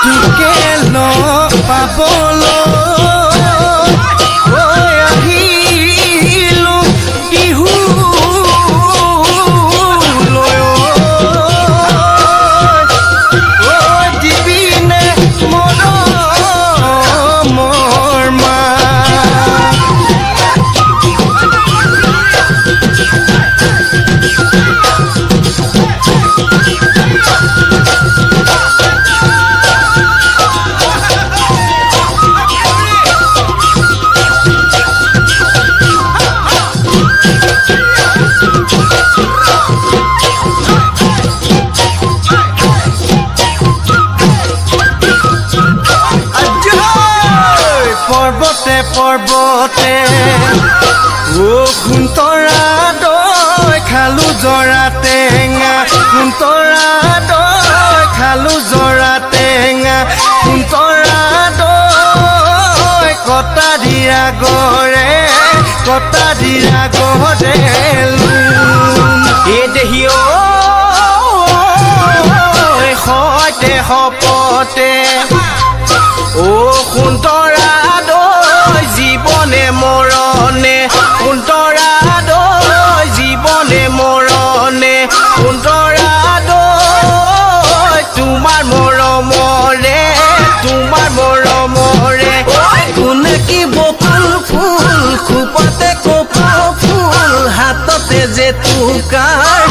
তোকে লগ পাবলৈ আহিলো বিহু দিবিনে মৰমৰ মা পৰ্বতে পৰ্বতে খুন্তৰা দৈ খালো জৰা টেঙা খুন্তৰা দৈ খালো জৰা টেঙা খুন্তৰা দৈ কটা দিয়া গৰে এই দেহি সৈতে সপতে সুন্তৰা দৈ জীৱনে মৰণে সুন্তৰা দৈ জীৱনে মৰণে সুন্তৰা দৈ তোমাৰ মৰমৰে কোনে কি বকুল ফুল খোপাতে কপৌ ফুল হাততে যে তুকাৰ